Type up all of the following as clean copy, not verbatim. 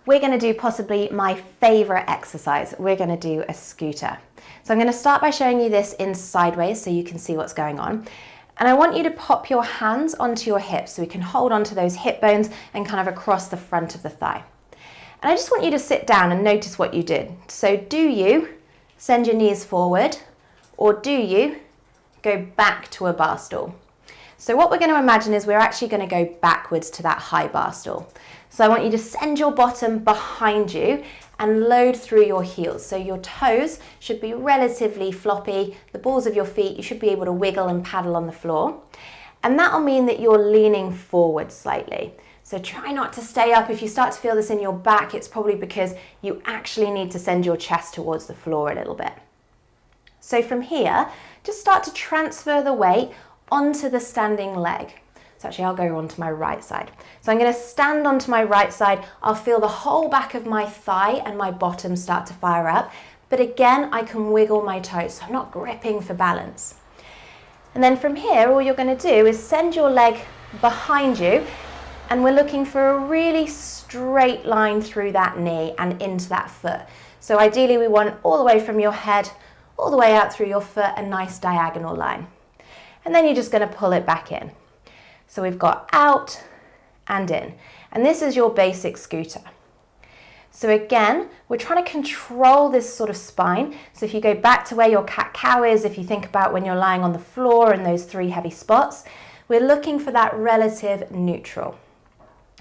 we're going to do possibly my favorite exercise. We're going to do a scooter. So I'm going to start by showing you this in sideways so you can see what's going on. And I want you to pop your hands onto your hips so we can hold onto those hip bones and kind of across the front of the thigh. And I just want you to sit down and notice what you did. So do you send your knees forward, or do you go back to a bar stool? So what we're going to imagine is we're actually going to go backwards to that high bar stool. So I want you to send your bottom behind you and load through your heels. So your toes should be relatively floppy. The balls of your feet, you should be able to wiggle and paddle on the floor. And that'll mean that you're leaning forward slightly. So try not to stay up. If you start to feel this in your back, it's probably because you actually need to send your chest towards the floor a little bit. So from here, just start to transfer the weight onto the standing leg. So actually I'll go onto my right side. So I'm going to stand onto my right side. I'll feel the whole back of my thigh and my bottom start to fire up. But again, I can wiggle my toes, so I'm not gripping for balance. And then from here, all you're going to do is send your leg behind you, and we're looking for a really straight line through that knee and into that foot. So ideally we want all the way from your head, all the way out through your foot, a nice diagonal line. And then you're just going to pull it back in. So we've got out and in. And this is your basic scooter. So again, we're trying to control this sort of spine. So if you go back to where your cat-cow is, if you think about when you're lying on the floor in those 3 heavy spots, we're looking for that relative neutral.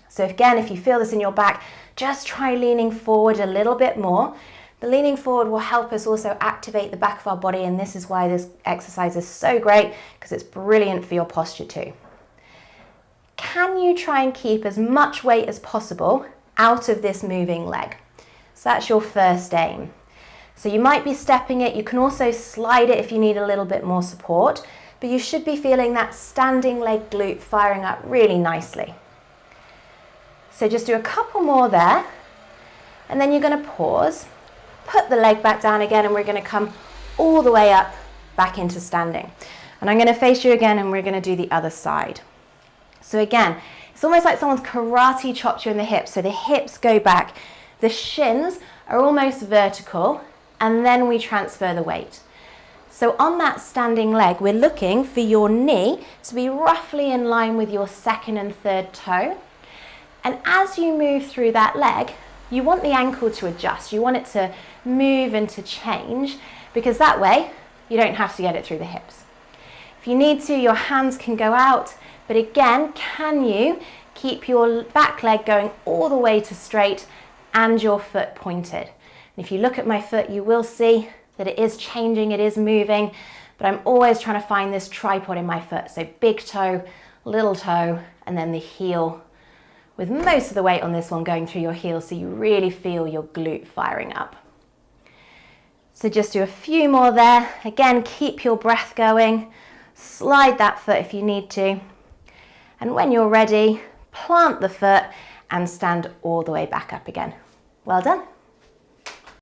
So again, if you feel this in your back, just try leaning forward a little bit more. The leaning forward will help us also activate the back of our body, and this is why this exercise is so great, because it's brilliant for your posture too. Can you try and keep as much weight as possible out of this moving leg? So that's your first aim. So you might be stepping it, you can also slide it if you need a little bit more support, but you should be feeling that standing leg glute firing up really nicely. So just do a couple more there, and then you're going to pause, put the leg back down again, and we're going to come all the way up back into standing. And I'm going to face you again, and we're going to do the other side. So again, it's almost like someone's karate chopped you in the hips. So the hips go back, the shins are almost vertical, and then we transfer the weight. So on that standing leg, we're looking for your knee to be roughly in line with your second and third toe. And as you move through that leg, you want the ankle to adjust. You want it to move and to change, because that way you don't have to get it through the hips. If you need to, your hands can go out, but again, can you keep your back leg going all the way to straight and your foot pointed? And if you look at my foot, you will see that it is changing, it is moving, but I'm always trying to find this tripod in my foot. So big toe, little toe, and then the heel, with most of the weight on this one going through your heel, so you really feel your glute firing up. So just do a few more there. Again, keep your breath going. Slide that foot if you need to. And when you're ready, plant the foot and stand all the way back up again. Well done.